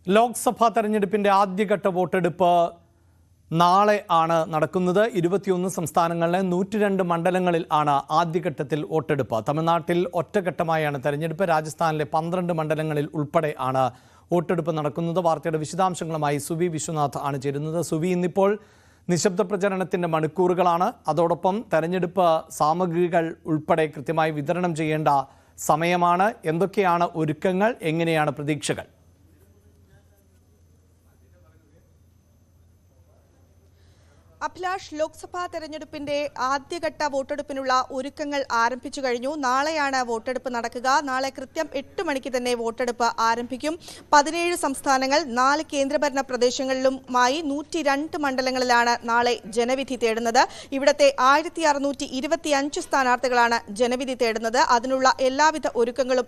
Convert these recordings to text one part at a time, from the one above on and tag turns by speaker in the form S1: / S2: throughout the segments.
S1: ലോക്സഭാ തെരഞ്ഞെടുപ്പിന്റെ ആദ്യഘട്ട വോട്ടെടുപ്പ് നാളെ ആണ് നടക്കുന്നത്. 21 സംസ്ഥാനങ്ങളിലെ 102 മണ്ഡലങ്ങളിൽ ആണ് ആദ്യഘട്ടത്തിൽ വോട്ടെടുപ്പ്. തമിഴ്നാട്ടിൽ ഒറ്റഘട്ടമായാണ് തെരഞ്ഞെടുപ്പ്. രാജസ്ഥാനിലെ 12 മണ്ഡലങ്ങളിൽ ഉൾപ്പെടെ ആണ് വോട്ടെടുപ്പ് നടക്കുന്നത്. വാർത്തയുടെ വിശദാംശങ്ങളുമായി സുവി വിശ്വനാഥ് ആണ് ചേരുന്നത്. സുവി, ഇന്നിപ്പോൾ നിശബ്ദ പ്രചരണത്തിന്റെ മണിക്കൂറുകളാണ്. അതോടൊപ്പം തെരഞ്ഞെടുപ്പ് സാമഗ്രികൾ ഉൾപ്പെടെ കൃത്യമായി വിതരണം ചെയ്യേണ്ട സമയമാണ്. എന്തൊക്കെയാണ് ഒരുക്കങ്ങൾ, എങ്ങനെയാണ് പ്രതീക്ഷകൾ?
S2: അഭിലാഷ്, ലോക്സഭാ തെരഞ്ഞെടുപ്പിന്റെ ആദ്യഘട്ട വോട്ടെടുപ്പിനുള്ള ഒരുക്കങ്ങൾ ആരംഭിച്ചു കഴിഞ്ഞു. നാളെയാണ് വോട്ടെടുപ്പ് നടക്കുക. നാളെ കൃത്യം 8 മണിക്ക് തന്നെ വോട്ടെടുപ്പ് ആരംഭിക്കും. 17 സംസ്ഥാനങ്ങൾ, 4 കേന്ദ്രഭരണ പ്രദേശങ്ങളിലുമായി 102 മണ്ഡലങ്ങളിലാണ് നാളെ ജനവിധി തേടുന്നത്. ഇവിടത്തെ 1625 സ്ഥാനാർത്ഥികളാണ് ജനവിധി തേടുന്നത്. അതിനുള്ള എല്ലാവിധ ഒരുക്കങ്ങളും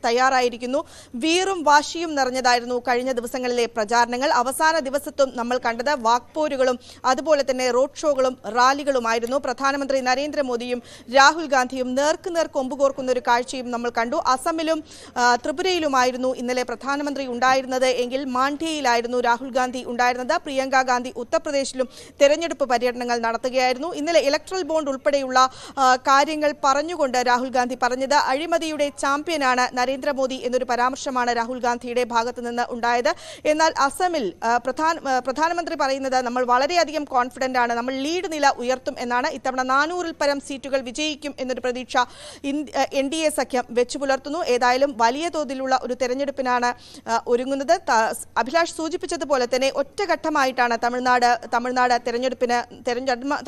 S2: തയ്യാറായിരിക്കുന്നു. വീറും വാശിയും നിറഞ്ഞതായിരുന്നു കഴിഞ്ഞ ദിവസങ്ങളിലെ പ്രചാരണങ്ങൾ. അവസാന ദിവസത്തും നമ്മൾ കണ്ടത് വാക്പോരുകളും അതുപോലെ തന്നെ റോഡ് ഷോകളും റാലികളുമായിരുന്നു. പ്രധാനമന്ത്രി നരേന്ദ്രമോദിയും രാഹുൽ ഗാന്ധിയും നേർക്കുനേർ കൊമ്പുകോർക്കുന്ന ഒരു കാഴ്ചയും നമ്മൾ കണ്ടു. അസമിലും ത്രിപുരയിലുമായിരുന്നു ഇന്നലെ പ്രധാനമന്ത്രി ഉണ്ടായിരുന്നത് എങ്കിൽ മാണ്ഡ്യയിലായിരുന്നു രാഹുൽ ഗാന്ധി ഉണ്ടായിരുന്നത്. പ്രിയങ്ക ഗാന്ധി ഉത്തർപ്രദേശിലും തെരഞ്ഞെടുപ്പ് പര്യടനങ്ങൾ നടത്തുകയായിരുന്നു. ഇന്നലെ ഇലക്ട്രൽ ബോണ്ട് ഉൾപ്പെടെയുള്ള കാര്യങ്ങൾ പറഞ്ഞുകൊണ്ട് രാഹുൽ ഗാന്ധി പറഞ്ഞത് അഴിമതിയുടെ ചാമ്പ്യനാണ് നരേന്ദ്രമോദി എന്നൊരു പരാമർശമാണ് രാഹുൽ ഗാന്ധിയുടെ ഭാഗത്തു നിന്ന് ഉണ്ടായത്. എന്നാൽ അസമിൽ പ്രധാനമന്ത്രി പറയുന്നത് നമ്മൾ വളരെയധികം കോൺഫിഡന്റ് ആണ്, നമ്മൾ ലീഡ് നില ഉയർത്തും എന്നാണ്. ഇത്തവണ 400-ൽ പരം സീറ്റുകൾ വിജയിക്കും എന്നൊരു പ്രതീക്ഷ NDA സഖ്യം വെച്ചു പുലർത്തുന്നു. ഏതായാലും വലിയ തോതിലുള്ള ഒരു തെരഞ്ഞെടുപ്പിനാണ് ഒരുങ്ങുന്നത്. അഭിലാഷ് സൂചിപ്പിച്ചതുപോലെ തന്നെ ഒറ്റഘട്ടമായിട്ടാണ്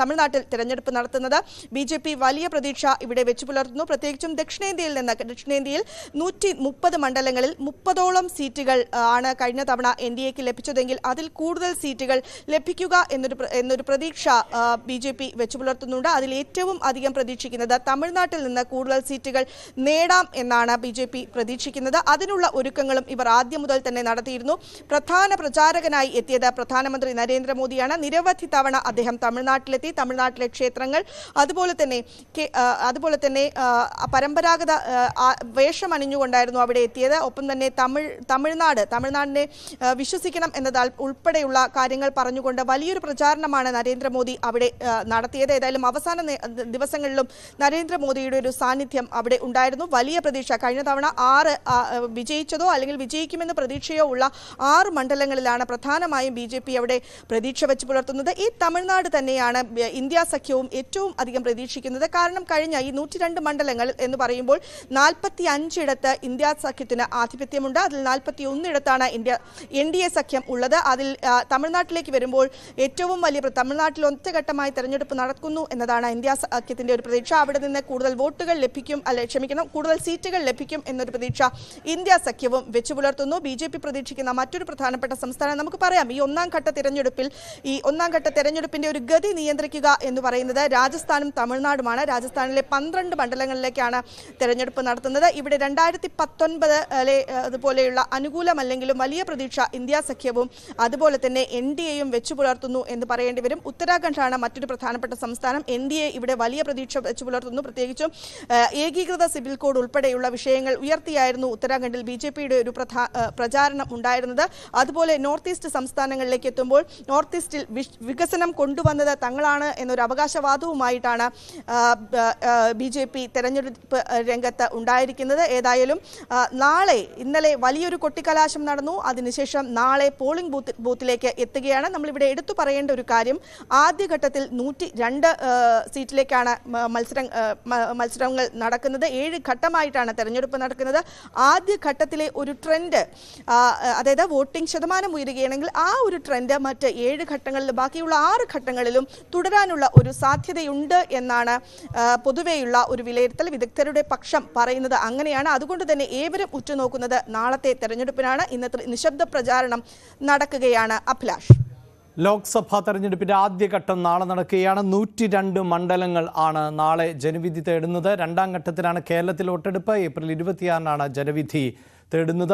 S2: തമിഴ്നാട്ടിൽ തെരഞ്ഞെടുപ്പ് നടത്തുന്നത്. BJP വലിയ പ്രതീക്ഷ ഇവിടെ വെച്ചു പുലർത്തുന്നു. പ്രത്യേകിച്ചും ദക്ഷിണേന്ത്യയിൽ 130 മണ്ഡലങ്ങളിൽ 30ഓളം സീറ്റുകൾ ആണ് കഴിഞ്ഞ തവണ NDAക്ക് ലഭിച്ചതെങ്കിൽ അതിൽ കൂടുതൽ സീറ്റുകൾ ലഭിക്കുക എന്നൊരു പ്രതീക്ഷ BJP വെച്ചു പുലർത്തുന്നുണ്ട്. അതിൽ ഏറ്റവും അധികം പ്രതീക്ഷിക്കുന്നത് തമിഴ്നാട്ടിൽ നിന്ന് കൂടുതൽ സീറ്റുകൾ നേടാം എന്നാണ് BJP പ്രതീക്ഷിക്കുന്നത്. അതിനുള്ള ഒരുക്കങ്ങളും ഇവർ ആദ്യം മുതൽ തന്നെ നടത്തിയിരുന്നു. പ്രധാന പ്രചാരകനായി എത്തിയത് പ്രധാനമന്ത്രി നരേന്ദ്രമോദിയാണ്. നിരവധി തവണ അദ്ദേഹം തമിഴ്നാട്ടിലെത്തി. തമിഴ്നാട്ടിലെ ക്ഷേത്രങ്ങൾ അതുപോലെ തന്നെ പരമ്പരാഗത വേഷമണിഞ്ഞുകൊണ്ടായിരുന്നു അവിടെ എത്തിയത്. ഒപ്പം തന്നെ തമിഴ്നാടിനെ വിശ്വസിക്കണം എന്നതാൽ ഉൾപ്പെടെയുള്ള കാര്യങ്ങൾ പറഞ്ഞുകൊണ്ട് വലിയൊരു പ്രചാരണമാണ് നരേന്ദ്രമോദി അവിടെ നടത്തിയത്. ഏതായാലും അവസാന ദിവസങ്ങളിലും നരേന്ദ്രമോദിയുടെ ഒരു സാന്നിധ്യം അവിടെ ഉണ്ടായിരുന്നു. വലിയ പ്രതീക്ഷ കഴിഞ്ഞ തവണ 6 വിജയിച്ചതോ അല്ലെങ്കിൽ വിജയിക്കുമെന്ന് പ്രതീക്ഷയോ ഉള്ള 6 മണ്ഡലങ്ങളിലാണ് പ്രധാനമായും BJP അവിടെ പ്രതീക്ഷ വെച്ച് പുലർത്തുന്നത്. ഈ തമിഴ്നാട് തന്നെയാണ് ഇന്ത്യ സഖ്യവും ഏറ്റവും അധികം പ്രതീക്ഷിക്കുന്നത്. കാരണം കഴിഞ്ഞ ഈ 102 മണ്ഡലങ്ങൾ എന്ന് പറയുമ്പോൾ 45 ഇടത്ത് ഇന്ത്യ സഖ്യത്തിന് ആധിപത്യമുണ്ട്. അതിൽ 41 ഇടത്താണ് NDA സഖ്യം ഉള്ളത്. അതിൽ തമിഴ്നാട്ടിലേക്ക് വരുമ്പോൾ ഏറ്റവും വലിയ തമിഴ്നാട്ടിൽ ഒറ്റഘട്ടമായി തെരഞ്ഞെടുപ്പ് നടക്കുന്നു എന്നതാണ് ഇന്ത്യ സഖ്യത്തിന്റെ ഒരു പ്രതീക്ഷ. അവിടെ നിന്ന് കൂടുതൽ കൂടുതൽ സീറ്റുകൾ ലഭിക്കും എന്നൊരു പ്രതീക്ഷ ഇന്ത്യ സഖ്യവും വെച്ചു പുലർത്തുന്നു. BJP പ്രതീക്ഷിക്കുന്ന മറ്റൊരു പ്രധാനപ്പെട്ട സംസ്ഥാനം നമുക്ക് പറയാം. ഈ ഒന്നാം ഘട്ട തെരഞ്ഞെടുപ്പിന്റെ ഒരു ഗതി നിയന്ത്രിക്കുക എന്ന് പറയുന്നത് രാജസ്ഥാനും തമിഴ്നാടുമാണ്. രാജസ്ഥാനിലെ 12 മണ്ഡലങ്ങളിലേക്കാണ് തെരഞ്ഞെടുപ്പ് നടത്തുന്നത്. ഇവിടെ 2019 അതുപോലെയുള്ള അനുകൂലമല്ലെങ്കിലും വലിയ പ്രതീക്ഷ ഇന്ത്യ സഖ്യവും അതുപോലെ തന്നെ NDAയും വെച്ചു പുലർത്തുന്നു എന്ന് പറയേണ്ടി വരും. ഉത്തരാഖണ്ഡാണ് മറ്റൊരു പ്രധാനപ്പെട്ട സംസ്ഥാനം. NDA ഇവിടെ വലിയ പ്രതീക്ഷ വെച്ചു പുലർത്തുന്നു. പ്രത്യേകിച്ചും ഏകീകൃത സിവിൽ കോഡ് ഉൾപ്പെടെയുള്ള വിഷയങ്ങൾ ഉയർത്തിയായിരുന്നു ഉത്തരാഖണ്ഡിൽ BJPയുടെ ഒരു പ്രചാരണം ഉണ്ടായിരുന്നത്. അതുപോലെ നോർത്ത് ഈസ്റ്റ് സംസ്ഥാനങ്ങളിലേക്ക് എത്തുമ്പോൾ നോർത്ത് ഈസ്റ്റിൽ വികസനം കൊണ്ടുവന്നത് തങ്ങളാണ് എന്നൊരു അവകാശവാദവുമായിട്ടാണ് BJP തെരഞ്ഞെടുപ്പ് രംഗത്ത് ഉണ്ടായിരിക്കുന്നത്. ഏതായാലും ഇന്നലെ വലിയൊരു കൊട്ടിക്കലാശം നടന്നു. അതിനുശേഷം നാളെ പോളിംഗ് ബൂത്തിലേക്ക് എത്തുകയാണ്. നമ്മളിവിടെ എടുത്തു പറയേണ്ട ഒരു കാര്യം, ആദ്യഘട്ടത്തിൽ 102 സീറ്റിലേക്കാണ് മത്സരങ്ങൾ നടക്കുന്നത്. 7 ഘട്ടമായിട്ടാണ് തെരഞ്ഞെടുപ്പ് നടക്കുന്നത്. ആദ്യഘട്ടത്തിലെ ഒരു ട്രെൻഡ്, അതായത് വോട്ടിംഗ് ശതമാനം ഉയരുകയാണെങ്കിൽ ആ ഒരു ട്രെൻഡ് മറ്റ് 7 ഘട്ടങ്ങളിലും ബാക്കിയുള്ള 6 ഘട്ടങ്ങളിലും തുടരാനുള്ള ഒരു സാധ്യതയുണ്ട് എന്നാണ് പൊതുവെയുള്ള ഒരു വിലയിരുത്തൽ. വിദഗ്ധരുടെ പക്ഷം പറയുന്നത് അങ്ങനെയാണ്. അതുകൊണ്ട് തന്നെ ഏവരും ഉറ്റുനോക്കുന്നത് നാളത്തെ തെരഞ്ഞെടുപ്പിനാണ്. ഇന്നത്തെ നിശബ്ദ പ്രചാരണം നടക്കുകയാണ്. അഭിലാഷ്,
S1: ലോക്സഭാ തെരഞ്ഞെടുപ്പിന്റെ ആദ്യഘട്ടം നാളെ നടക്കുകയാണ്. 102 മണ്ഡലങ്ങൾ ആണ് നാളെ ജനവിധി തേടുന്നത്. രണ്ടാം ഘട്ടത്തിലാണ് കേരളത്തിൽ വോട്ടെടുപ്പ്. ഏപ്രിൽ 26-നാണ് ജനവിധി തേടുന്നത്.